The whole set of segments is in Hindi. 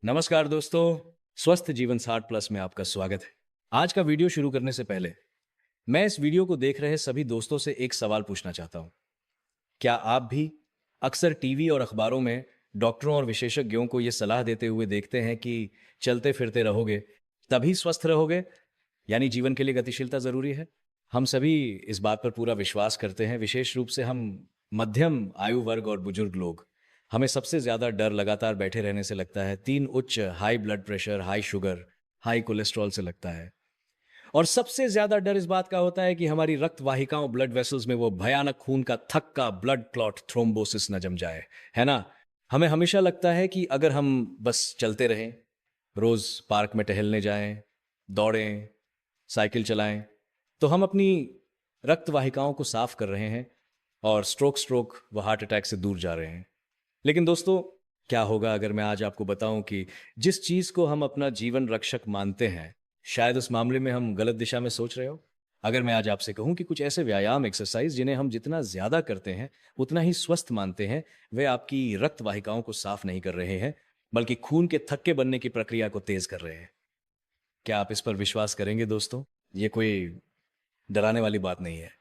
नमस्कार दोस्तों, स्वस्थ जीवन 60+ में आपका स्वागत है। आज का वीडियो शुरू करने से पहले मैं इस वीडियो को देख रहे सभी दोस्तों से एक सवाल पूछना चाहता हूँ। क्या आप भी अक्सर टीवी और अखबारों में डॉक्टरों और विशेषज्ञों को ये सलाह देते हुए देखते हैं कि चलते फिरते रहोगे तभी स्वस्थ रहोगे, यानी जीवन के लिए गतिशीलता जरूरी है? हम सभी इस बात पर पूरा विश्वास करते हैं, विशेष रूप से हम मध्यम आयु वर्ग और बुजुर्ग लोग। हमें सबसे ज्यादा डर लगातार बैठे रहने से लगता है, तीन उच्च high blood pressure, high sugar, high cholesterol से लगता है। और सबसे ज्यादा डर इस बात का होता है कि हमारी रक्त वाहिकाओं, ब्लड वेसल्स में वो भयानक खून का थक्का, ब्लड क्लॉट, थ्रोम्बोसिस न जम जाए, है ना? हमें हमेशा लगता है कि अगर हम बस चलते रहें, रोज पार्क में टहलने जाएं, दौड़ें, साइकिल चलाएं, तो हम अपनी रक्त वाहिकाओं को साफ कर रहे हैं और स्ट्रोक स्ट्रोक व हार्ट अटैक से दूर जा रहे हैं। लेकिन दोस्तों, क्या होगा अगर मैं आज आपको बताऊं कि जिस चीज को हम अपना जीवन रक्षक मानते हैं, शायद उस मामले में हम गलत दिशा में सोच रहे हो? अगर मैं आज आपसे कहूं कि कुछ ऐसे व्यायाम, एक्सरसाइज जिन्हें हम जितना ज्यादा करते हैं उतना ही स्वस्थ मानते हैं, वे आपकी रक्त वाहिकाओं को साफ नहीं कर रहे हैं, बल्कि खून के थक्के बनने की प्रक्रिया को तेज कर रहे हैं। क्या आप इस पर विश्वास करेंगे दोस्तों? ये कोई डराने वाली बात नहीं है।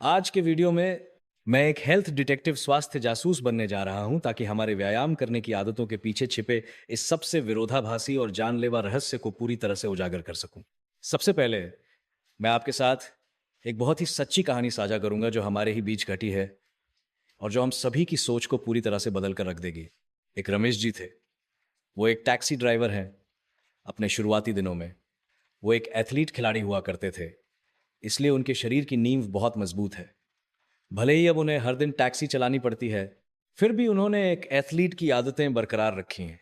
आज के वीडियो में मैं एक हेल्थ डिटेक्टिव, स्वास्थ्य जासूस बनने जा रहा हूं, ताकि हमारे व्यायाम करने की आदतों के पीछे छिपे इस सबसे विरोधाभासी और जानलेवा रहस्य को पूरी तरह से उजागर कर सकूं। सबसे पहले मैं आपके साथ एक बहुत ही सच्ची कहानी साझा करूंगा जो हमारे ही बीच घटी है और जो हम सभी की सोच को पूरी तरह से बदल कर रख देगी। एक रमेश जी थे। वो एक टैक्सी ड्राइवर हैं। अपने शुरुआती दिनों में वो एक एथलीट खिलाड़ी हुआ करते थे, इसलिए उनके शरीर की नींव बहुत मजबूत है। भले ही अब उन्हें हर दिन टैक्सी चलानी पड़ती है, फिर भी उन्होंने एक एथलीट की आदतें बरकरार रखी हैं।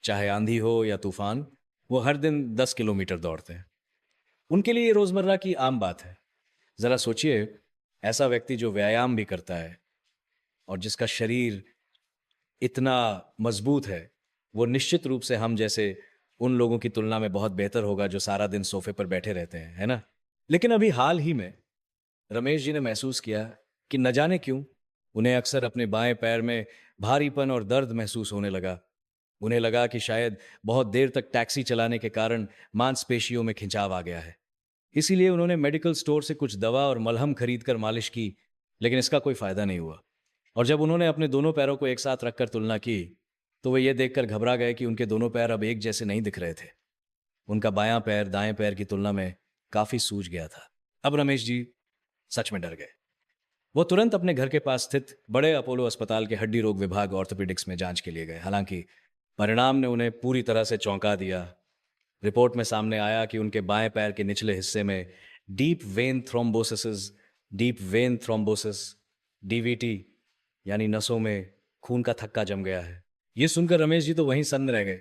चाहे आंधी हो या तूफान, वो हर दिन 10 किलोमीटर दौड़ते हैं। उनके लिए ये रोजमर्रा की आम बात है। जरा सोचिए, ऐसा व्यक्ति जो व्यायाम भी करता है और जिसका शरीर इतना मजबूत है, वो निश्चित रूप से हम जैसे उन लोगों की तुलना में बहुत बेहतर होगा जो सारा दिन सोफे पर बैठे रहते हैं, है ना? लेकिन अभी हाल ही में रमेश जी ने महसूस किया कि न जाने क्यों उन्हें अक्सर अपने बाएं पैर में भारीपन और दर्द महसूस होने लगा। उन्हें लगा कि शायद बहुत देर तक टैक्सी चलाने के कारण मांसपेशियों में खिंचाव आ गया है। इसीलिए उन्होंने मेडिकल स्टोर से कुछ दवा और मलहम खरीद कर मालिश की, लेकिन इसका कोई फायदा नहीं हुआ। और जब उन्होंने अपने दोनों पैरों को एक साथ रखकर तुलना की, तो वे ये देखकर घबरा गए कि उनके दोनों पैर अब एक जैसे नहीं दिख रहे थे। उनका बायां पैर दाएं पैर की तुलना में काफी सूज गया था। अब रमेश जी सच में डर गए। वो तुरंत अपने घर के पास स्थित बड़े अपोलो अस्पताल के हड्डी रोग विभाग, ऑर्थोपेडिक्स में जांच के लिए गए। हालांकि परिणाम ने उन्हें पूरी तरह से चौंका दिया। रिपोर्ट में सामने आया कि उनके बाएं पैर के निचले हिस्से में डीप वेन थ्रोम्बोसिस, डीवीटी, यानी नसों में खून का थक्का जम गया है। ये सुनकर रमेश जी तो वहीं सन्न रह गए।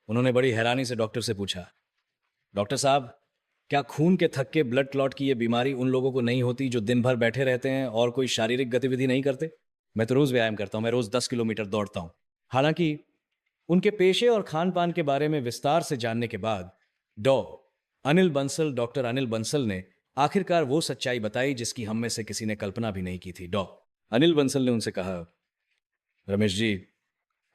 उन्होंने बड़ी हैरानी से डॉक्टर से पूछा, डॉक्टर साहब, क्या खून के थक्के, ब्लड क्लॉट की ये बीमारी उन लोगों को नहीं होती जो दिन भर बैठे रहते हैं और कोई शारीरिक गतिविधि नहीं करते? मैं तो रोज व्यायाम करता हूं, मैं रोज 10 किलोमीटर दौड़ता हूं। हालांकि उनके पेशे और खान पान के बारे में विस्तार से जानने के बाद डॉ डॉक्टर अनिल बंसल ने आखिरकार वो सच्चाई बताई जिसकी हम में से किसी ने कल्पना भी नहीं की थी। डॉ अनिल बंसल ने उनसे कहा, रमेश जी,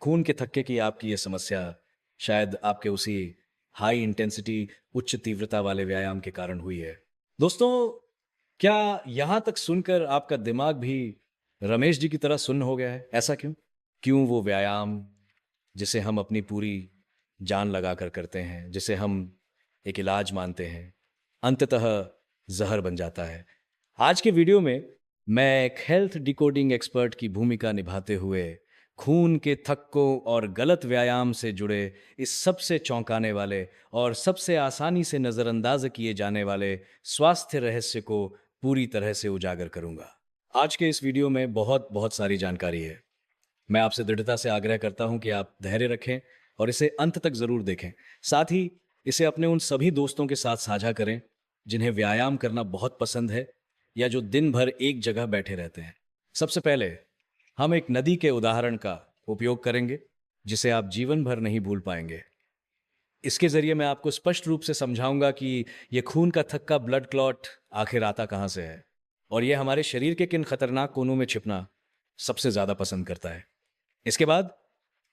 खून के थक्के की आपकी ये समस्या शायद आपके उसी हाई इंटेंसिटी, उच्च तीव्रता वाले व्यायाम के कारण हुई है। दोस्तों, क्या यहां तक सुनकर आपका दिमाग भी रमेश जी की तरह सुन्न हो गया है? ऐसा क्यों? क्यों वो व्यायाम जिसे हम अपनी पूरी जान लगाकर करते हैं, जिसे हम एक इलाज मानते हैं, अंततः जहर बन जाता है? आज के वीडियो में मैं एक हेल्थ डिकोडिंग एक्सपर्ट की भूमिका निभाते हुए खून के थक्कों और गलत व्यायाम से जुड़े इस सबसे चौंकाने वाले और सबसे आसानी से नजरअंदाज किए जाने वाले स्वास्थ्य रहस्य को पूरी तरह से उजागर करूंगा। आज के इस वीडियो में बहुत बहुत सारी जानकारी है। मैं आपसे दृढ़ता से आग्रह करता हूं कि आप धैर्य रखें और इसे अंत तक जरूर देखें। साथ ही इसे अपने उन सभी दोस्तों के साथ साझा करें जिन्हें व्यायाम करना बहुत पसंद है या जो दिन भर एक जगह बैठे रहते हैं। सबसे पहले हम एक नदी के उदाहरण का उपयोग करेंगे जिसे आप जीवन भर नहीं भूल पाएंगे। इसके जरिए मैं आपको स्पष्ट रूप से समझाऊंगा कि यह खून का थक्का, ब्लड क्लॉट, आखिर आता कहां से है और यह हमारे शरीर के किन खतरनाक कोनों में छिपना सबसे ज्यादा पसंद करता है। इसके बाद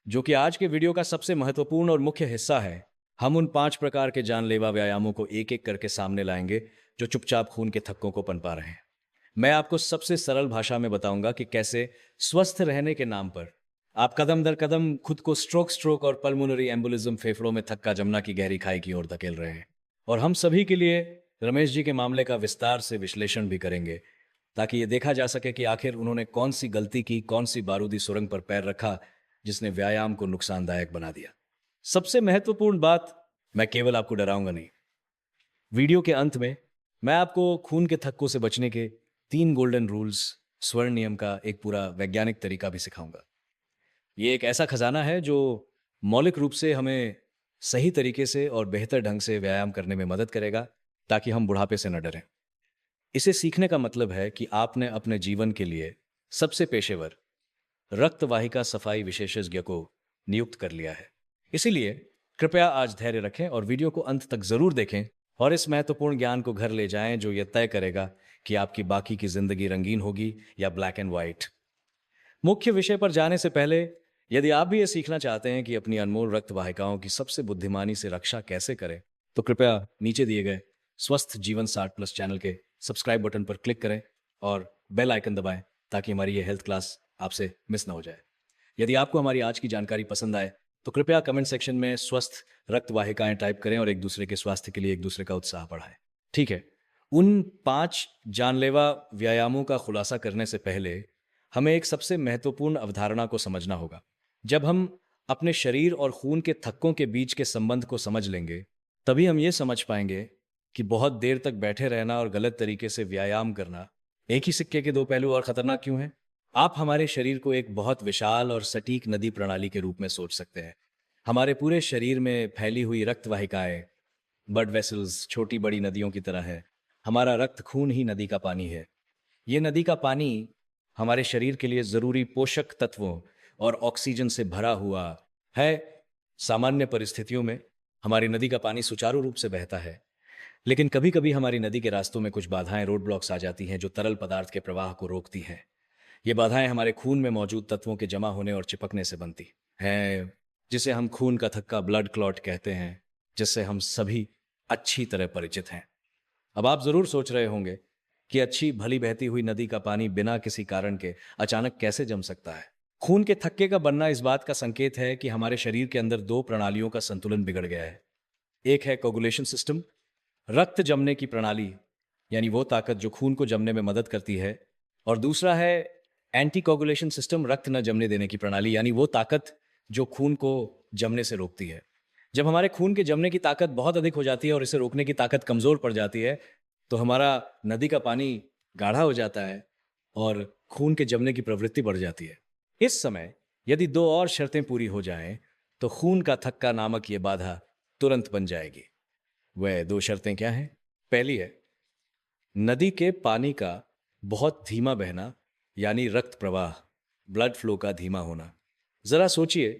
जो कि आज के वीडियो का सबसे महत्वपूर्ण और मुख्य हिस्सा है। हम उन 5 प्रकार के जानलेवा व्यायामों को एक एक करके सामने लाएंगे जो चुपचाप खून के थक्कों को पनपा रहे हैं। मैं आपको सबसे सरल भाषा में बताऊंगा कि कैसे स्वस्थ रहने के नाम पर आप कदम दर कदम खुद को स्ट्रोक स्ट्रोक और पल्मोनरी एम्बोलिज्म, फेफड़ों में थक्का जमना की गहरी खाई की ओर धकेल रहे हैं। और हम सभी के लिए रमेश जी के मामले का विस्तार से विश्लेषण भी करेंगे, ताकि ये देखा जा सके कि आखिर उन्होंने कौन सी गलती की, कौन सी बारूदी सुरंग पर पैर रखा जिसने व्यायाम को नुकसानदायक बना दिया। सबसे महत्वपूर्ण बात, मैं केवल आपको डराऊंगा नहीं। वीडियो के अंत में मैं आपको खून के थक्कों से बचने के 3 गोल्डन रूल्स, स्वर्ण नियम का एक पूरा वैज्ञानिक तरीका भी सिखाऊंगा। ये एक ऐसा खजाना है जो मौलिक रूप से हमें सही तरीके से और बेहतर ढंग से व्यायाम करने में मदद करेगा, ताकि हम बुढ़ापे से न डरें। इसे सीखने का मतलब है कि आपने अपने जीवन के लिए सबसे पेशेवर रक्त वाहिका सफाई विशेषज्ञ को नियुक्त कर लिया है। इसीलिए कृपया आज धैर्य रखें और वीडियो को अंत तक जरूर देखें और इस महत्वपूर्ण ज्ञान को घर ले जाएं जो यह तय करेगा कि आपकी बाकी की जिंदगी रंगीन होगी या ब्लैक एंड व्हाइट। मुख्य विषय पर जाने से पहले, यदि आप भी ये सीखना चाहते हैं कि अपनी अनमोल रक्त वाहिकाओं की सबसे बुद्धिमानी से रक्षा कैसे करें, तो कृपया नीचे दिए गए स्वस्थ जीवन 60+ चैनल के सब्सक्राइब बटन पर क्लिक करें और बेल आइकन दबाएं, ताकि हमारी ये हेल्थ क्लास आपसे मिस ना हो जाए। यदि आपको हमारी आज की जानकारी पसंद आए तो कृपया कमेंट सेक्शन में स्वस्थ रक्त वाहिकाएं टाइप करें और एक दूसरे के स्वास्थ्य के लिए एक दूसरे का उत्साह बढ़ाएं। ठीक है, उन 5 जानलेवा व्यायामों का खुलासा करने से पहले हमें एक सबसे महत्वपूर्ण अवधारणा को समझना होगा। जब हम अपने शरीर और खून के थक्कों के बीच के संबंध को समझ लेंगे, तभी हम ये समझ पाएंगे कि बहुत देर तक बैठे रहना और गलत तरीके से व्यायाम करना एक ही सिक्के के 2 पहलू और खतरनाक क्यों हैं। आप हमारे शरीर को एक बहुत विशाल और सटीक नदी प्रणाली के रूप में सोच सकते हैं। हमारे पूरे शरीर में फैली हुई रक्त वाहिकाएं ब्लड वेसल्स छोटी बड़ी नदियों की तरह है। हमारा रक्त खून ही नदी का पानी है। ये नदी का पानी हमारे शरीर के लिए जरूरी पोषक तत्वों और ऑक्सीजन से भरा हुआ है। सामान्य परिस्थितियों में हमारी नदी का पानी सुचारू रूप से बहता है, लेकिन कभी कभी हमारी नदी के रास्तों में कुछ बाधाएं, रोड ब्लॉक्स आ जाती हैं जो तरल पदार्थ के प्रवाह को रोकती हैं। ये बाधाएं हमारे खून में मौजूद तत्वों के जमा होने और चिपकने से बनती हैं, जिसे हम खून का थक्का, ब्लड क्लॉट कहते हैं, जिससे हम सभी अच्छी तरह परिचित हैं। अब आप जरूर सोच रहे होंगे कि अच्छी भली बहती हुई नदी का पानी बिना किसी कारण के अचानक कैसे जम सकता है। खून के थक्के का बनना इस बात का संकेत है कि हमारे शरीर के अंदर 2 प्रणालियों का संतुलन बिगड़ गया है। एक है कोगुलेशन सिस्टम, रक्त जमने की प्रणाली, यानी वो ताकत जो खून को जमने में मदद करती है, और दूसरा है एंटी कोगुलेशन सिस्टम, रक्त न जमने देने की प्रणाली, यानी वो ताकत जो खून को जमने से रोकती है। जब हमारे खून के जमने की ताकत बहुत अधिक हो जाती है और इसे रोकने की ताकत कमजोर पड़ जाती है, तो हमारा नदी का पानी गाढ़ा हो जाता है और खून के जमने की प्रवृत्ति बढ़ जाती है। इस समय यदि 2 और शर्तें पूरी हो जाएं, तो खून का थक्का नामक ये बाधा तुरंत बन जाएगी। वह 2 शर्तें क्या हैं? पहली है नदी के पानी का बहुत धीमा बहना, यानी रक्त प्रवाह, ब्लड फ्लो का धीमा होना। जरा सोचिए,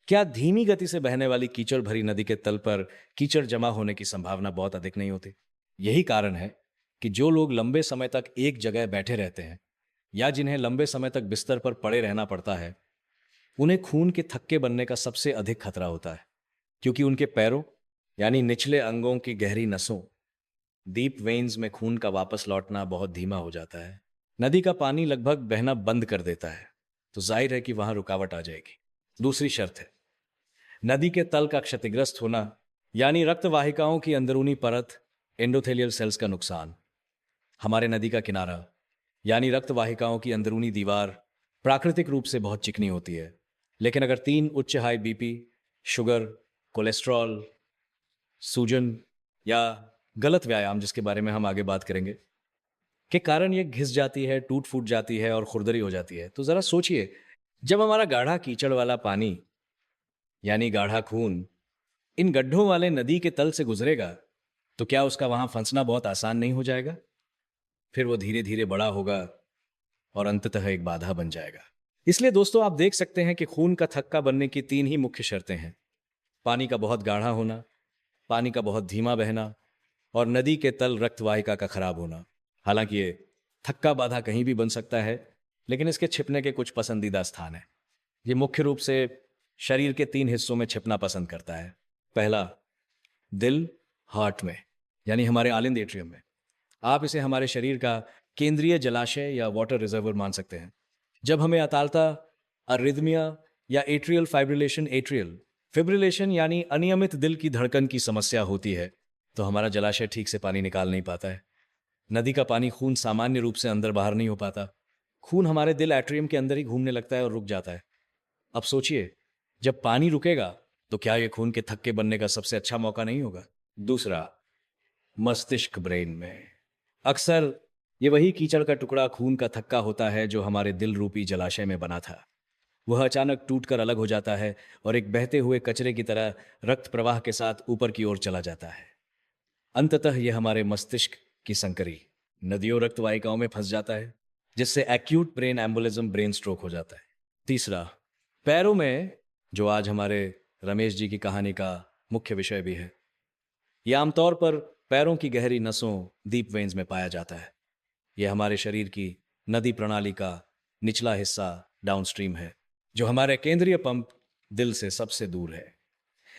क्या धीमी गति से बहने वाली कीचड़ भरी नदी के तल पर कीचड़ जमा होने की संभावना बहुत अधिक नहीं होती? यही कारण है कि जो लोग लंबे समय तक एक जगह बैठे रहते हैं या जिन्हें लंबे समय तक बिस्तर पर पड़े रहना पड़ता है, उन्हें खून के थक्के बनने का सबसे अधिक खतरा होता है, क्योंकि उनके पैरों यानी निचले अंगों की गहरी नसों, डीप वेन्स में खून का वापस लौटना बहुत धीमा हो जाता है। नदी का पानी लगभग बहना बंद कर देता है, तो जाहिर है कि वहां रुकावट आ जाएगी। दूसरी शर्त है नदी के तल का क्षतिग्रस्त होना, यानी रक्त वाहिकाओं की अंदरूनी परत, एंडोथेलियल सेल्स का नुकसान। हमारे नदी का किनारा यानी रक्त वाहिकाओं की अंदरूनी दीवार प्राकृतिक रूप से बहुत चिकनी होती है, लेकिन अगर 3 उच्च हाई बीपी, शुगर, कोलेस्ट्रॉल, सूजन या गलत व्यायाम, जिसके बारे में हम आगे बात करेंगे, के कारण ये घिस जाती है, टूट फूट जाती है और खुरदरी हो जाती है, तो जरा सोचिए, जब हमारा गाढ़ा कीचड़ वाला पानी यानी गाढ़ा खून इन गड्ढों वाले नदी के तल से गुजरेगा, तो क्या उसका वहां फंसना बहुत आसान नहीं हो जाएगा? फिर वो धीरे धीरे बड़ा होगा और अंततः एक बाधा बन जाएगा। इसलिए दोस्तों, आप देख सकते हैं कि खून का थक्का बनने की 3 ही मुख्य शर्तें हैं: पानी का बहुत गाढ़ा होना, पानी का बहुत धीमा बहना और नदी के तल रक्त वाहिका का खराब होना। हालांकि ये थक्का बाधा कहीं भी बन सकता है, लेकिन इसके छिपने के कुछ पसंदीदा स्थान हैं। ये मुख्य रूप से शरीर के 3 हिस्सों में छिपना पसंद करता है। पहला, दिल, हार्ट में, यानी हमारे आलिंद एट्रियम में। आप इसे हमारे शरीर का केंद्रीय जलाशय या वाटर रिजर्वर मान सकते हैं। जब हमें अतालता, अरिदमिया या एट्रियल फाइब्रिलेशन, एट्रियल फिब्रिलेशन यानी अनियमित दिल की धड़कन की समस्या होती है, तो हमारा जलाशय ठीक से पानी निकाल नहीं पाता है। नदी का पानी, खून सामान्य रूप से अंदर बाहर नहीं हो पाता। खून हमारे दिल एट्रियम के अंदर ही घूमने लगता है और रुक जाता है। अब सोचिए, जब पानी रुकेगा तो क्या यह खून के थक्के बनने का सबसे अच्छा मौका नहीं होगा? दूसरा, मस्तिष्क, ब्रेन में। अक्सर ये वही कीचड़ का टुकड़ा खून का थक्का होता है जो हमारे दिल रूपी जलाशय में बना था। वह अचानक टूटकर अलग हो जाता है और एक बहते हुए कचरे की तरह रक्त प्रवाह के साथ ऊपर की ओर चला जाता है। अंततः यह हमारे मस्तिष्क की संकरी नदियों रक्त वाहिकाओं में फंस जाता है, जिससे acute brain embolism, brain stroke हो जाता है। तीसरा, पैरों में, जो आज हमारे रमेश जी की कहानी का मुख्य विषय भी है। यह आमतौर पर पैरों की गहरी नसों, डीप वेन्स में पाया जाता है। यह हमारे शरीर की नदी प्रणाली का निचला हिस्सा, डाउनस्ट्रीम है, जो हमारे केंद्रीय पंप दिल से सबसे दूर है।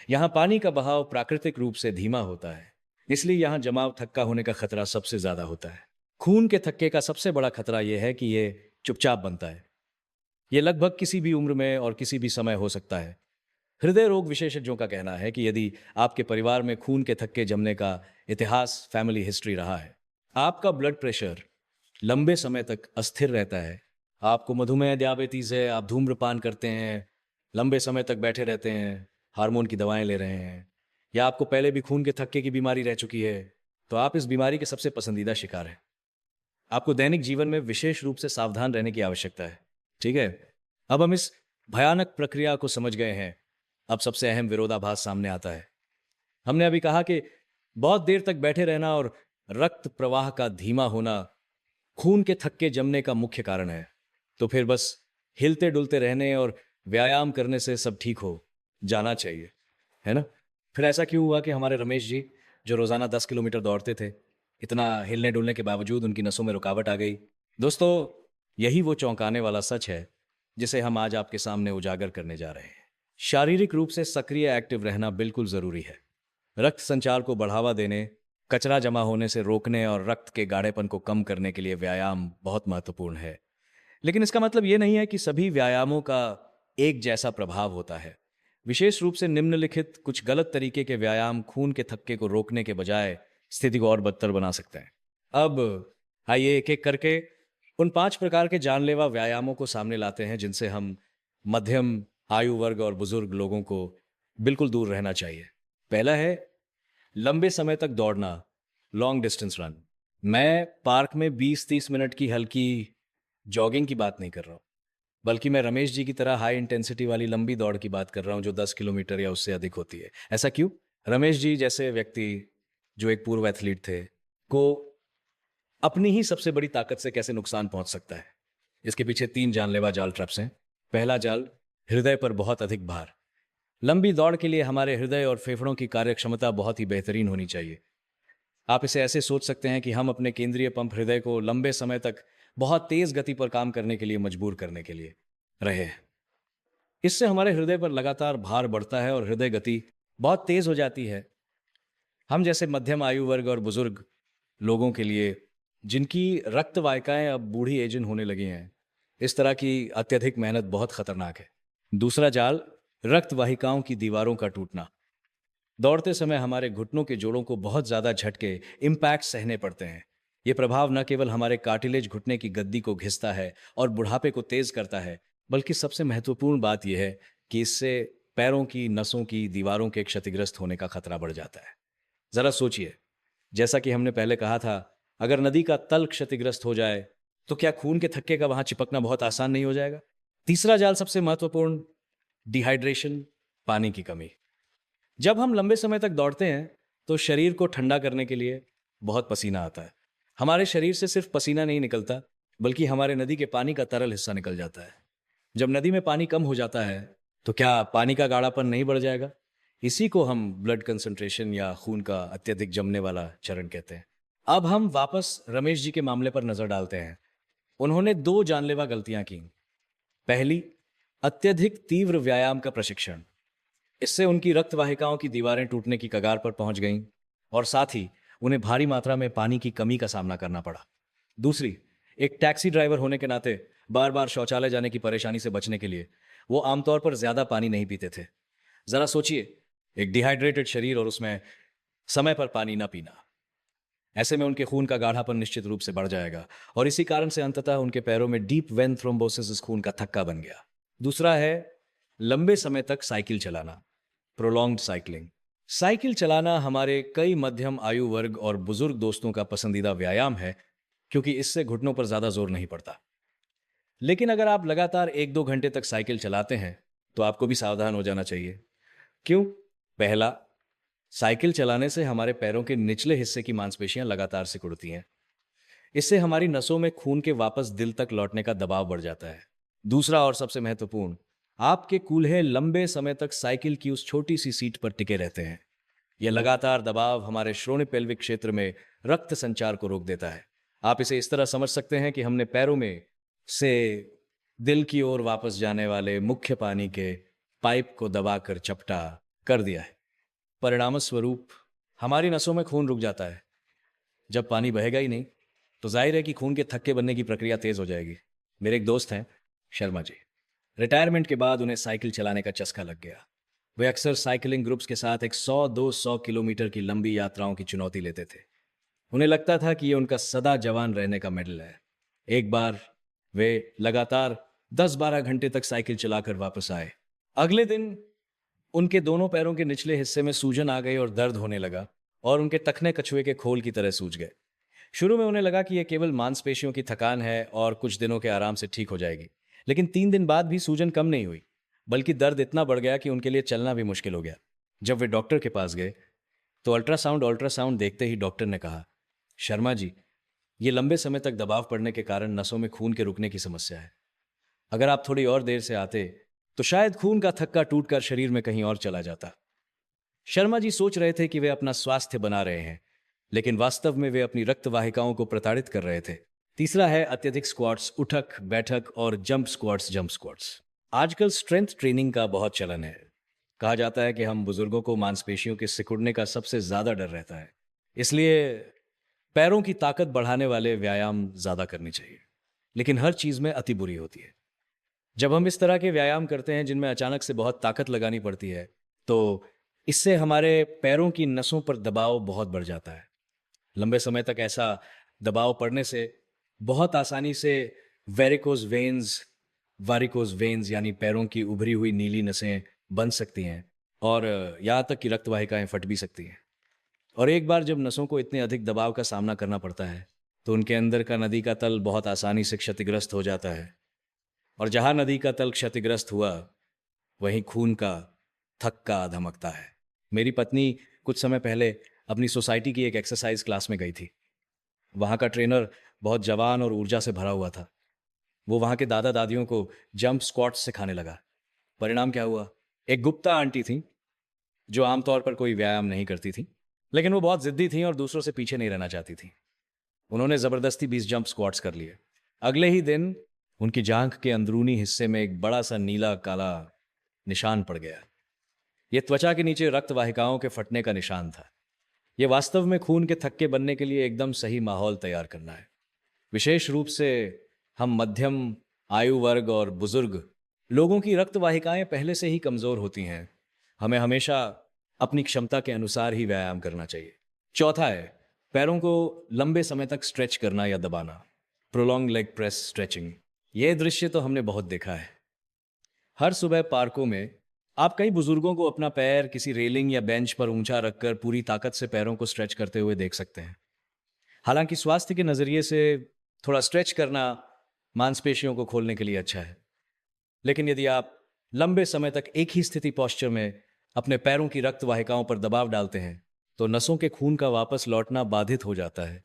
यहाँ पानी का बहाव प्राकृतिक रूप से धीमा होता है, इसलिए यहाँ जमाव, थक्का होने का खतरा सबसे ज्यादा होता है। खून के थक्के का सबसे बड़ा खतरा यह है कि यह चुपचाप बनता है। यह लगभग किसी भी उम्र में और किसी भी समय हो सकता है। हृदय रोग विशेषज्ञों का कहना है कि यदि आपके परिवार में खून के थक्के जमने का इतिहास, फैमिली हिस्ट्री रहा है, आपका ब्लड प्रेशर लंबे समय तक अस्थिर रहता है, आपको मधुमेह, diabetes है, आप धूम्रपान करते हैं, लंबे समय तक बैठे रहते हैं, हार्मोन की दवाएं ले रहे हैं, या आपको पहले भी खून के थक्के की बीमारी रह चुकी है, तो आप इस बीमारी के सबसे पसंदीदा शिकार हैं। आपको दैनिक जीवन में विशेष रूप से सावधान रहने की आवश्यकता है। ठीक है, अब हम इस भयानक प्रक्रिया को समझ गए हैं। अब सबसे अहम विरोधाभास सामने आता है। हमने अभी कहा कि बहुत देर तक बैठे रहना और रक्त प्रवाह का धीमा होना खून के थक्के जमने का मुख्य कारण है। तो फिर बस हिलते डुलते रहने और व्यायाम करने से सब ठीक हो जाना चाहिए, है ना? फिर ऐसा क्यों हुआ कि हमारे रमेश जी, जो रोजाना 10 किलोमीटर दौड़ते थे, इतना हिलने डुलने के बावजूद उनकी नसों में रुकावट आ गई? दोस्तों, यही वो चौंकाने वाला सच है जिसे हम आज आपके सामने उजागर करने जा रहे हैं। शारीरिक रूप से सक्रिय, एक्टिव रहना बिल्कुल जरूरी है। रक्त संचार को बढ़ावा देने, कचरा जमा होने से रोकने और रक्त के गाढ़ेपन को कम करने के लिए व्यायाम बहुत महत्वपूर्ण है। लेकिन इसका मतलब यह नहीं है कि सभी व्यायामों का एक जैसा प्रभाव होता है। विशेष रूप से निम्नलिखित कुछ गलत तरीके के व्यायाम खून के थक्के को रोकने के बजाय स्थिति को और बदतर बना सकते हैं। अब आइए एक एक करके उन 5 प्रकार के जानलेवा व्यायामों को सामने लाते हैं जिनसे हम मध्यम आयु वर्ग और बुजुर्ग लोगों को बिल्कुल दूर रहना चाहिए। पहला है लंबे समय तक दौड़ना, लॉन्ग डिस्टेंस रन। मैं पार्क में 20-30 मिनट की हल्की जॉगिंग की बात नहीं कर रहा हूं, बल्कि मैं रमेश जी की तरह हाई इंटेंसिटी वाली लंबी दौड़ की बात कर रहा हूं जो 10 किलोमीटर या उससे अधिक होती है। ऐसा क्यों? रमेश जी जैसे व्यक्ति, जो एक पूर्व एथलीट थे, को अपनी ही सबसे बड़ी ताकत से कैसे नुकसान पहुंच सकता है? इसके पीछे 3 जानलेवा जाल, ट्रैप्स हैं। पहला जाल, हृदय पर बहुत अधिक भार। लंबी दौड़ के लिए हमारे हृदय और फेफड़ों की कार्यक्षमता बहुत ही बेहतरीन होनी चाहिए। आप इसे ऐसे सोच सकते हैं कि हम अपने केंद्रीय पंप हृदय को लंबे समय तक बहुत तेज गति पर काम करने के लिए मजबूर करने के लिए रहे हैं। इससे हमारे हृदय पर लगातार भार बढ़ता है और हृदय गति बहुत तेज हो जाती है। हम जैसे मध्यम आयु वर्ग और बुजुर्ग लोगों के लिए, जिनकी रक्त वाहिकाएं अब बूढ़ी एजिंग होने लगी हैं, इस तरह की अत्यधिक मेहनत बहुत खतरनाक है। दूसरा जाल, रक्त वाहिकाओं की दीवारों का टूटना। दौड़ते समय हमारे घुटनों के जोड़ों को बहुत ज्यादा झटके, इम्पैक्ट सहने पड़ते हैं। ये प्रभाव न केवल हमारे कार्टिलेज, घुटने की गद्दी को घिसता है और बुढ़ापे को तेज करता है, बल्कि सबसे महत्वपूर्ण बात यह है कि इससे पैरों की नसों की दीवारों के क्षतिग्रस्त होने का खतरा बढ़ जाता है। जरा सोचिए, जैसा कि हमने पहले कहा था, अगर नदी का तल क्षतिग्रस्त हो जाए तो क्या खून के थक्के का वहां चिपकना बहुत आसान नहीं हो जाएगा? तीसरा जाल सबसे महत्वपूर्ण, डिहाइड्रेशन, पानी की कमी। जब हम लंबे समय तक दौड़ते हैं तो शरीर को ठंडा करने के लिए बहुत पसीना आता है। हमारे शरीर से सिर्फ पसीना नहीं निकलता, बल्कि हमारे नदी के पानी का तरल हिस्सा निकल जाता है। जब नदी में पानी कम हो जाता है तो क्या पानी का गाढ़ापन नहीं बढ़ जाएगा? इसी को हम ब्लड कंसंट्रेशन या खून का अत्यधिक जमने वाला चरण कहते हैं। अब हम वापस रमेश जी के मामले पर नजर डालते हैं। उन्होंने 2 जानलेवा गलतियां की। पहली, अत्यधिक तीव्र व्यायाम का प्रशिक्षण, इससे उनकी रक्त वाहिकाओं की दीवारें टूटने की कगार पर पहुंच गईं और साथ ही उन्हें भारी मात्रा में पानी की कमी का सामना करना पड़ा। दूसरी, एक टैक्सी ड्राइवर होने के नाते बार बार शौचालय जाने की परेशानी से बचने के लिए वो आमतौर पर ज्यादा पानी नहीं पीते थे। जरा सोचिए, एक डिहाइड्रेटेड शरीर और उसमें समय पर पानी न पीना। ऐसे में उनके खून का गाढ़ापन निश्चित रूप से बढ़ जाएगा और इसी कारण से अंततः उनके पैरों में डीप वेन थ्रोम्बोसिस खून का थक्का बन गया। दूसरा है लंबे समय तक साइकिल चलाना, प्रोलॉन्ग्ड साइकिलिंग। साइकिल चलाना हमारे कई मध्यम आयु वर्ग और बुजुर्ग दोस्तों का पसंदीदा व्यायाम है, क्योंकि इससे घुटनों पर ज्यादा जोर नहीं पड़ता। लेकिन अगर आप लगातार 1-2 घंटे तक साइकिल चलाते हैं तो आपको भी सावधान हो जाना चाहिए। क्यों? पहला, साइकिल चलाने से हमारे पैरों के निचले हिस्से की मांसपेशियां लगातार सिकुड़ती हैं। इससे हमारी नसों में खून के वापस दिल तक लौटने का दबाव बढ़ जाता है। दूसरा और सबसे महत्वपूर्ण, आपके कूल्हे लंबे समय तक साइकिल की उस छोटी सी सीट पर टिके रहते हैं। यह लगातार दबाव हमारे श्रोणि पेल्विक क्षेत्र में रक्त संचार को रोक देता है। आप इसे इस तरह समझ सकते हैं कि हमने पैरों में से दिल की ओर वापस जाने वाले मुख्य पानी के पाइप को दबाकर चपटा कर दिया है। परिणाम स्वरूप हमारी नसों में खून रुक जाता है। जब पानी बहेगा ही नहीं तो जाहिर है कि खून के थक्के बनने की प्रक्रिया तेज हो जाएगी। मेरे एक दोस्त हैं, शर्मा जी। रिटायरमेंट के बाद उन्हें साइकिल चलाने का चस्का लग गया। वे अक्सर साइकिलिंग ग्रुप्स के साथ एक 100-200 किलोमीटर की लंबी यात्राओं की चुनौती लेते थे। उन्हें लगता था कि ये उनका सदा जवान रहने का मेडल है। एक बार वे लगातार 10-12 घंटे तक साइकिल चलाकर वापस आए। अगले दिन उनके दोनों पैरों के निचले हिस्से में सूजन आ गई और दर्द होने लगा और उनके टखने कछुए के खोल की तरह सूज गए। शुरू में उन्हें लगा कि यह केवल मांसपेशियों की थकान है और कुछ दिनों के आराम से ठीक हो जाएगी। लेकिन 3 दिन बाद भी सूजन कम नहीं हुई, बल्कि दर्द इतना बढ़ गया कि उनके लिए चलना भी मुश्किल हो गया। जब वे डॉक्टर के पास गए तो अल्ट्रासाउंड देखते ही डॉक्टर ने कहा, शर्मा जी, ये लंबे समय तक दबाव पड़ने के कारण नसों में खून के रुकने की समस्या है। अगर आप थोड़ी और देर से आते तो शायद खून का थक्का टूटकर शरीर में कहीं और चला जाता। शर्मा जी सोच रहे थे कि वे अपना स्वास्थ्य बना रहे हैं, लेकिन वास्तव में वे अपनी रक्त वाहिकाओं को प्रताड़ित कर रहे थे। तीसरा है अत्यधिक स्क्वाट्स, उठक बैठक और जंप स्क्वाट्स। आजकल स्ट्रेंथ ट्रेनिंग का बहुत चलन है। कहा जाता है कि हम बुजुर्गों को मांसपेशियों के सिकुड़ने का सबसे ज्यादा डर रहता है, इसलिए पैरों की ताकत बढ़ाने वाले व्यायाम ज्यादा करनी चाहिए। लेकिन हर चीज में अति बुरी होती है। जब हम इस तरह के व्यायाम करते हैं जिनमें अचानक से बहुत ताकत लगानी पड़ती है, तो इससे हमारे पैरों की नसों पर दबाव बहुत बढ़ जाता है। लंबे समय तक ऐसा दबाव पड़ने से बहुत आसानी से वारिकोज वेन्स यानी पैरों की उभरी हुई नीली नसें बन सकती हैं और यहाँ तक कि रक्त वाहिकाएं फट भी सकती हैं। और एक बार जब नसों को इतने अधिक दबाव का सामना करना पड़ता है तो उनके अंदर का नदी का तल बहुत आसानी से क्षतिग्रस्त हो जाता है और जहां नदी का तल क्षतिग्रस्त हुआ वहीं खून का थक्का धमकता है। मेरी पत्नी कुछ समय पहले अपनी सोसाइटी की एक एक्सरसाइज क्लास में गई थी। वहां का ट्रेनर बहुत जवान और ऊर्जा से भरा हुआ था। वो वहां के दादा दादियों को जंप स्क्वाट्स सिखाने लगा। परिणाम क्या हुआ? एक गुप्ता आंटी थी जो आमतौर पर कोई व्यायाम नहीं करती थी, लेकिन वो बहुत जिद्दी थी और दूसरों से पीछे नहीं रहना चाहती थी। उन्होंने जबरदस्ती 20 जंप स्क्वाट्स कर लिए। अगले ही दिन उनकी जांघ के अंदरूनी हिस्से में एक बड़ा सा नीला काला निशान पड़ गया। यह त्वचा के नीचे रक्त वाहिकाओं के फटने का निशान था। यह वास्तव में खून के थक्के बनने के लिए एकदम सही माहौल तैयार करना है। विशेष रूप से हम मध्यम आयु वर्ग और बुजुर्ग लोगों की रक्त वाहिकाएं पहले से ही कमजोर होती हैं। हमें हमेशा अपनी क्षमता के अनुसार ही व्यायाम करना चाहिए। चौथा है पैरों को लंबे समय तक स्ट्रेच करना या दबाना, प्रोलॉन्ग लेग प्रेस स्ट्रेचिंग। यह दृश्य तो हमने बहुत देखा है। हर सुबह पार्कों में आप कई बुजुर्गों को अपना पैर किसी रेलिंग या बेंच पर ऊंचा रखकर पूरी ताकत से पैरों को स्ट्रेच करते हुए देख सकते हैं। हालांकि स्वास्थ्य के नजरिए से थोड़ा स्ट्रेच करना मांसपेशियों को खोलने के लिए अच्छा है, लेकिन यदि आप लंबे समय तक एक ही स्थिति पोस्चर में अपने पैरों की रक्त वाहिकाओं पर दबाव डालते हैं तो नसों के खून का वापस लौटना बाधित हो जाता है।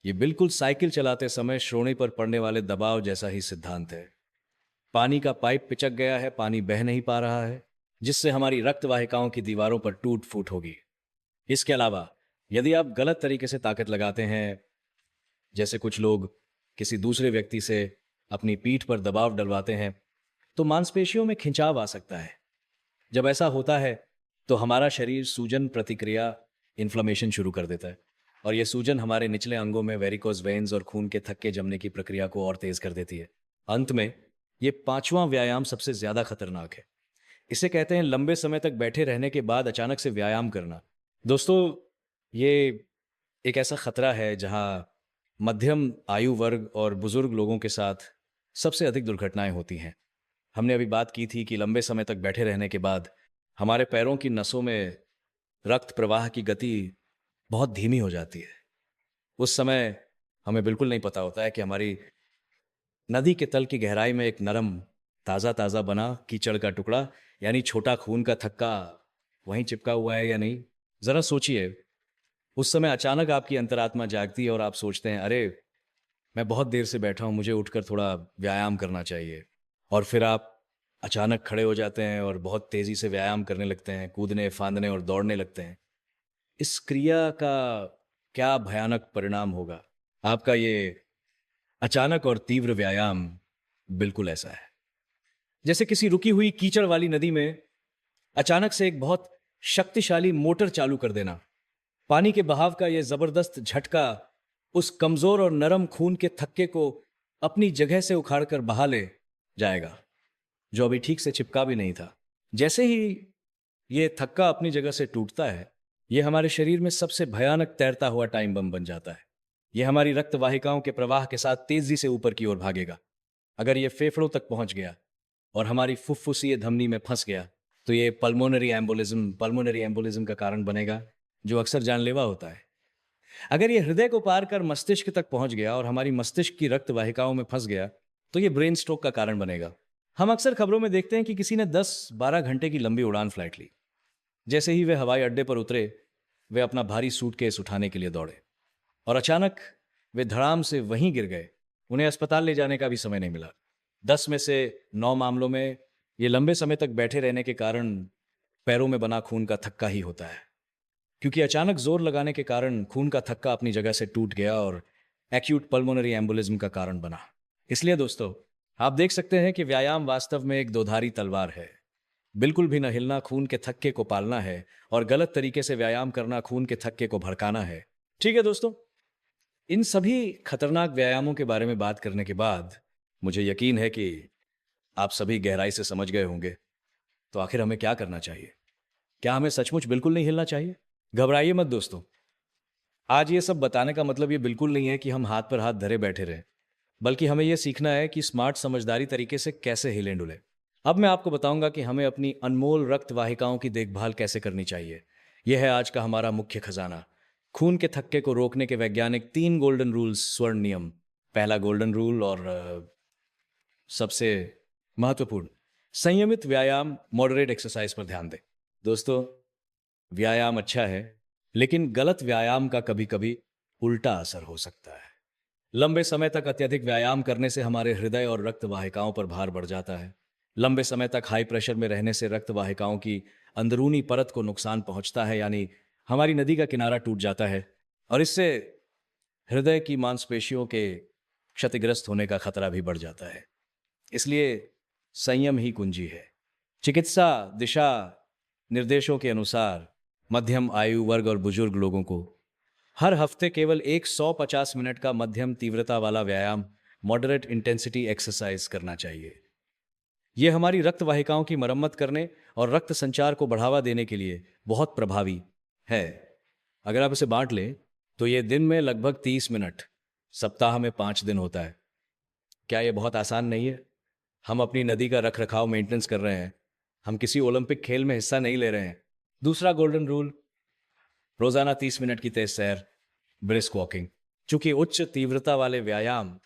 ये बिल्कुल साइकिल चलाते समय श्रोणि पर पड़ने वाले दबाव जैसा ही सिद्धांत है। पानी का पाइप पिचक गया है, पानी बह नहीं पा रहा है, जिससे हमारी रक्त वाहिकाओं की दीवारों पर टूट फूट होगी। इसके अलावा यदि आप गलत तरीके से ताकत लगाते हैं, जैसे कुछ लोग किसी दूसरे व्यक्ति से अपनी पीठ पर दबाव डलवाते हैं, तो मांसपेशियों में खिंचाव आ सकता है। जब ऐसा होता है तो हमारा शरीर सूजन प्रतिक्रिया इन्फ्लेमेशन शुरू कर देता है, और यह सूजन हमारे निचले अंगों में वेरिकोज वेन्स और खून के थक्के जमने की प्रक्रिया को और तेज कर देती है। अंत में ये पांचवां व्यायाम सबसे ज्यादा खतरनाक है। इसे कहते हैं लंबे समय तक बैठे रहने के बाद अचानक से व्यायाम करना। दोस्तों, ये एक ऐसा खतरा है जहां मध्यम आयु वर्ग और बुजुर्ग लोगों के साथ सबसे अधिक दुर्घटनाएं होती हैं। हमने अभी बात की थी कि लंबे समय तक बैठे रहने के बाद हमारे पैरों की नसों में रक्त प्रवाह की गति बहुत धीमी हो जाती है। उस समय हमें बिल्कुल नहीं पता होता है कि हमारी नदी के तल की गहराई में एक नरम ताज़ा ताज़ा बना कीचड़ का टुकड़ा यानी छोटा खून का थक्का वहीं चिपका हुआ है या नहीं। जरा सोचिए, उस समय अचानक आपकी अंतरात्मा जागती है और आप सोचते हैं, अरे मैं बहुत देर से बैठा हूं, मुझे उठकर थोड़ा व्यायाम करना चाहिए। और फिर आप अचानक खड़े हो जाते हैं और बहुत तेजी से व्यायाम करने लगते हैं, कूदने फांदने और दौड़ने लगते हैं। इस क्रिया का क्या भयानक परिणाम होगा। आपका ये अचानक और तीव्र व्यायाम बिल्कुल ऐसा है जैसे किसी रुकी हुई कीचड़ वाली नदी में अचानक से एक बहुत शक्तिशाली मोटर चालू कर देना। पानी के बहाव का यह जबरदस्त झटका उस कमजोर और नरम खून के थक्के को अपनी जगह से उखाड़कर बहा ले जाएगा, जो अभी ठीक से चिपका भी नहीं था। जैसे ही यह थक्का अपनी जगह से टूटता है, यह हमारे शरीर में सबसे भयानक तैरता हुआ टाइम बम बन जाता है। यह हमारी रक्त वाहिकाओं के प्रवाह के साथ तेजी से ऊपर की ओर भागेगा। अगर यह फेफड़ों तक पहुंच गया और हमारी फुफ्फुसीय धमनी में फंस गया तो ये पल्मोनरी एम्बोलिज्म का कारण बनेगा, जो अक्सर जानलेवा होता है। अगर ये हृदय को पार कर मस्तिष्क तक पहुंच गया और हमारी मस्तिष्क की रक्त वाहिकाओं में फंस गया तो ये ब्रेन स्ट्रोक का कारण बनेगा। हम अक्सर खबरों में देखते हैं कि किसी ने 10-12 घंटे की लंबी उड़ान फ्लाइट ली। जैसे ही वे हवाई अड्डे पर उतरे, वे अपना भारी सूटकेस उठाने के लिए दौड़े और अचानक वे धड़ाम से वहीं गिर गए। उन्हें अस्पताल ले जाने का भी समय नहीं मिला। 10 में से 9 मामलों में ये लंबे समय तक बैठे रहने के कारण पैरों में बना खून का थक्का ही होता है, क्योंकि अचानक जोर लगाने के कारण खून का थक्का अपनी जगह से टूट गया और एक्यूट पल्मोनरी एम्बोलिज्म का कारण बना। इसलिए दोस्तों, आप देख सकते हैं कि व्यायाम वास्तव में एक दोधारी तलवार है। बिल्कुल भी न हिलना खून के थक्के को पालना है, और गलत तरीके से व्यायाम करना खून के थक्के को भड़काना है। ठीक है दोस्तों, इन सभी खतरनाक व्यायामों के बारे में बात करने के बाद मुझे यकीन है कि आप सभी गहराई से समझ गए होंगे। तो आखिर हमें क्या करना चाहिए? क्या हमें सचमुच बिल्कुल नहीं हिलना चाहिए? घबराइए मत दोस्तों। आज ये सब बताने का मतलब ये बिल्कुल नहीं है कि हम हाथ पर हाथ धरे बैठे रहें, बल्कि हमें यह सीखना है कि स्मार्ट समझदारी तरीके से कैसे हिलें डुलें। अब मैं आपको बताऊंगा कि हमें अपनी अनमोल रक्त वाहिकाओं की देखभाल कैसे करनी चाहिए। यह है आज का हमारा मुख्य खजाना, खून के थक्के को रोकने के वैज्ञानिक 3 गोल्डन रूल्स, स्वर्ण नियम। पहला गोल्डन रूल और सबसे महत्वपूर्ण, संयमित व्यायाम, मॉडरेट एक्सरसाइज पर ध्यान दें। दोस्तों, व्यायाम अच्छा है, लेकिन गलत व्यायाम का कभी कभी उल्टा असर हो सकता है। लंबे समय तक अत्यधिक व्यायाम करने से हमारे हृदय और रक्त वाहिकाओं पर भार बढ़ जाता है। लंबे समय तक हाई प्रेशर में रहने से रक्त वाहिकाओं की अंदरूनी परत को नुकसान पहुंचता है, यानी हमारी नदी का किनारा टूट जाता है, और इससे हृदय की मांसपेशियों के क्षतिग्रस्त होने का खतरा भी बढ़ जाता है। इसलिए संयम ही कुंजी है। चिकित्सा दिशा निर्देशों के अनुसार मध्यम आयु वर्ग और बुजुर्ग लोगों को हर हफ्ते केवल 150 मिनट का मध्यम तीव्रता वाला व्यायाम, मॉडरेट इंटेंसिटी एक्सरसाइज करना चाहिए। यह हमारी रक्त वाहिकाओं की मरम्मत करने और रक्त संचार को बढ़ावा देने के लिए बहुत प्रभावी है। अगर आप इसे बांट लें तो यह दिन में लगभग 30 मिनट, सप्ताह में 5 दिन होता है। क्या यह बहुत आसान नहीं है? हम अपनी नदी का रख रखाव मेंटेनेंस कर रहे हैं, हम किसी ओलंपिक खेल में हिस्सा नहीं ले रहे हैं। दूसरा गोल्डन रूल, रोजाना 30 मिनट की तेज सैर, ब्रिस्क वॉकिंग। चूंकि उच्च तीव्रता वाले व्यायाम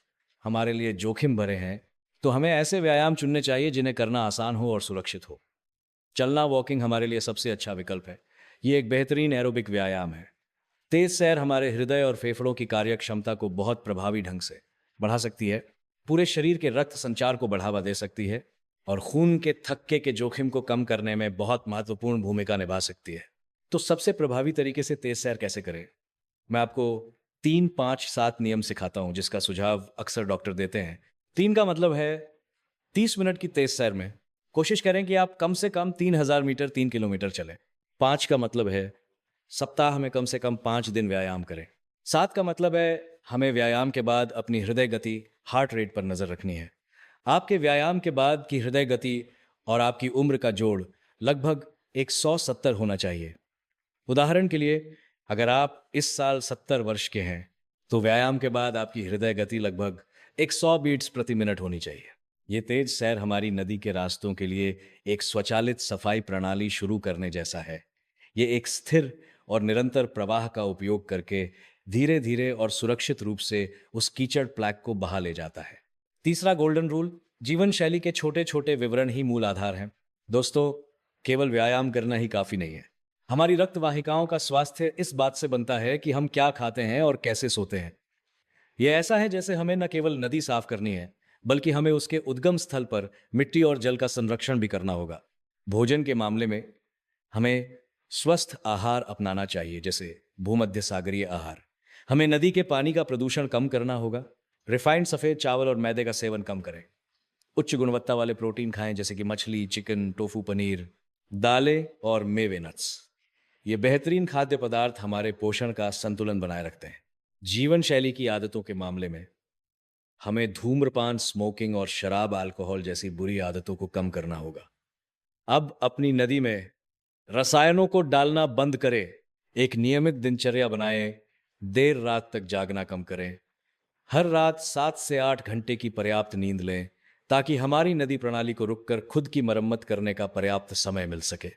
हमारे लिए जोखिम भरे हैं, तो हमें ऐसे व्यायाम चुनने चाहिए जिन्हें करना आसान हो और सुरक्षित हो। चलना, वॉकिंग हमारे लिए सबसे अच्छा विकल्प है। ये एक बेहतरीन एरोबिक व्यायाम है। तेज सैर हमारे हृदय और फेफड़ों की कार्य क्षमता को बहुत प्रभावी ढंग से बढ़ा सकती है, पूरे शरीर के रक्त संचार को बढ़ावा दे सकती है, और खून के थक्के के जोखिम को कम करने में बहुत महत्वपूर्ण भूमिका निभा सकती है। तो सबसे प्रभावी तरीके से तेज सैर कैसे करें? मैं आपको 3-5-7 नियम सिखाता हूं, जिसका सुझाव अक्सर डॉक्टर देते हैं। 3 का मतलब है 30 मिनट की तेज सैर में कोशिश करें कि आप कम से कम 3000 मीटर 3 किलोमीटर चलें। 5 का मतलब है सप्ताह में कम से कम 5 दिन व्यायाम करें। 7 का मतलब है हमें व्यायाम के बाद अपनी हृदय गति, हार्ट रेट पर नजर रखनी है। आपके व्यायाम के बाद की हृदय गति और आपकी उम्र का जोड़ लगभग 170 होना चाहिए। उदाहरण के लिए, अगर आप इस साल 70 वर्ष के हैं तो व्यायाम के बाद आपकी हृदय गति लगभग 100 बीट्स प्रति मिनट होनी चाहिए। ये तेज सैर हमारी नदी के रास्तों के लिए एक स्वचालित सफाई प्रणाली शुरू करने जैसा है। ये एक स्थिर और निरंतर प्रवाह का उपयोग करके धीरे धीरे और सुरक्षित रूप से उस कीचड़ प्लैग को बहा ले जाता है। तीसरा गोल्डन रूल, जीवन शैली के छोटे छोटे विवरण ही मूल आधार हैं। दोस्तों, केवल व्यायाम करना ही काफी नहीं है। हमारी रक्त वाहिकाओं का स्वास्थ्य इस बात से बनता है कि हम क्या खाते हैं और कैसे सोते हैं। यह ऐसा है जैसे हमें न केवल नदी साफ करनी है, बल्कि हमें उसके उद्गम स्थल पर मिट्टी और जल का संरक्षण भी करना होगा। भोजन के मामले में हमें स्वस्थ आहार अपनाना चाहिए, जैसे भूमध्य सागरीय आहार। हमें नदी के पानी का प्रदूषण कम करना होगा। रिफाइंड सफेद चावल और मैदे का सेवन कम करें। उच्च गुणवत्ता वाले प्रोटीन खाएं, जैसे कि मछली, चिकन, टोफू, पनीर, दालें और मेवे, नट्स। ये बेहतरीन खाद्य पदार्थ हमारे पोषण का संतुलन बनाए रखते हैं। जीवन शैली की आदतों के मामले में हमें धूम्रपान, स्मोकिंग और शराब, अल्कोहल जैसी बुरी आदतों को कम करना होगा। अब अपनी नदी में रसायनों को डालना बंद करें। एक नियमित दिनचर्या बनाएं। देर रात तक जागना कम करें। हर रात 7 से 8 घंटे की पर्याप्त नींद लें, ताकि हमारी नदी प्रणाली को रुककर खुद की मरम्मत करने का पर्याप्त समय मिल सके।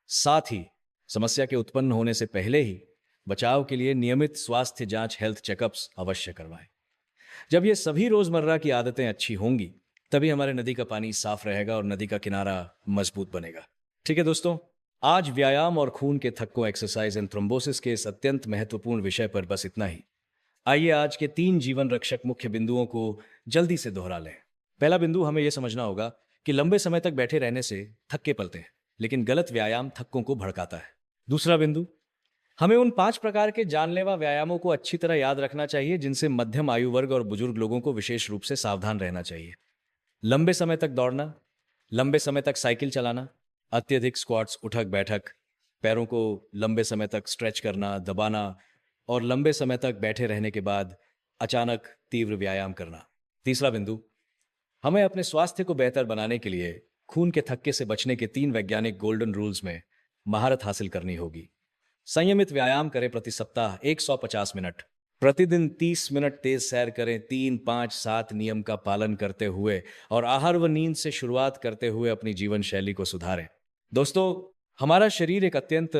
साथ ही समस्या के उत्पन्न होने से पहले ही बचाव के लिए नियमित स्वास्थ्य जांच, हेल्थ चेकअप्स अवश्य करवाएं। जब ये सभी रोजमर्रा की आदतें अच्छी होंगी, तभी हमारे नदी का पानी साफ रहेगा और नदी का किनारा मजबूत बनेगा। ठीक है दोस्तों, आज व्यायाम और खून के थक्कों, एक्सरसाइज एंड थ्रोम्बोसिस के इस अत्यंत महत्वपूर्ण विषय पर बस इतना ही। आइए आज के 3 जीवन रक्षक मुख्य बिंदुओं को जल्दी से दोहरा लें। पहला बिंदु, हमें यह समझना होगा कि लंबे समय तक बैठे रहने से थक्के पलते हैं, लेकिन गलत व्यायाम थक्कों को भड़काता है। दूसरा बिंदु, हमें उन 5 प्रकार के जानलेवा व्यायामों को अच्छी तरह याद रखना चाहिए, जिनसे मध्यम आयु वर्ग और बुजुर्ग लोगों को विशेष रूप से सावधान रहना चाहिए। लंबे समय तक दौड़ना, लंबे समय तक साइकिल चलाना, अत्यधिक स्क्वाट्स, उठक बैठक, पैरों को लंबे समय तक स्ट्रेच करना, दबाना और लंबे समय तक बैठे रहने के बाद अचानक तीव्र व्यायाम करना। तीसरा बिंदु, हमें अपने स्वास्थ्य को बेहतर बनाने के लिए खून के थक्के से बचने के 3 वैज्ञानिक गोल्डन रूल्स में महारत हासिल करनी होगी। संयमित व्यायाम करें, प्रति सप्ताह 150 मिनट, प्रतिदिन 30 मिनट तेज सैर करें, 3, 5, 7 नियम का पालन करते हुए और आहार व नींद से शुरुआत करते हुए अपनी जीवन शैली को सुधारें। दोस्तों, हमारा शरीर एक अत्यंत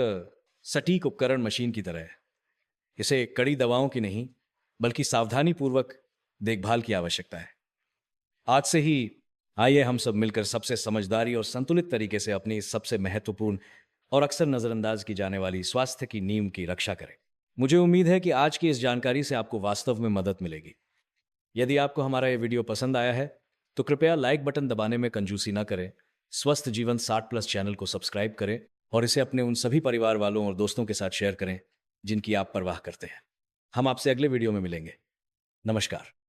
सटीक उपकरण मशीन की तरह है। इसे कड़ी दवाओं की नहीं, बल्कि सावधानी पूर्वक देखभाल की आवश्यकता है। आज से ही आइए हम सब मिलकर सबसे समझदारी और संतुलित तरीके से अपनी इस सबसे महत्वपूर्ण और अक्सर नजरअंदाज की जाने वाली स्वास्थ्य की नींव की रक्षा करें। मुझे उम्मीद है कि आज की इस जानकारी से आपको वास्तव में मदद मिलेगी। यदि आपको हमारा ये वीडियो पसंद आया है तो कृपया लाइक बटन दबाने में कंजूसी ना करें। स्वस्थ जीवन 60+ चैनल को सब्सक्राइब करें और इसे अपने उन सभी परिवार वालों और दोस्तों के साथ शेयर करें जिनकी आप परवाह करते हैं। हम आपसे अगले वीडियो में मिलेंगे। नमस्कार।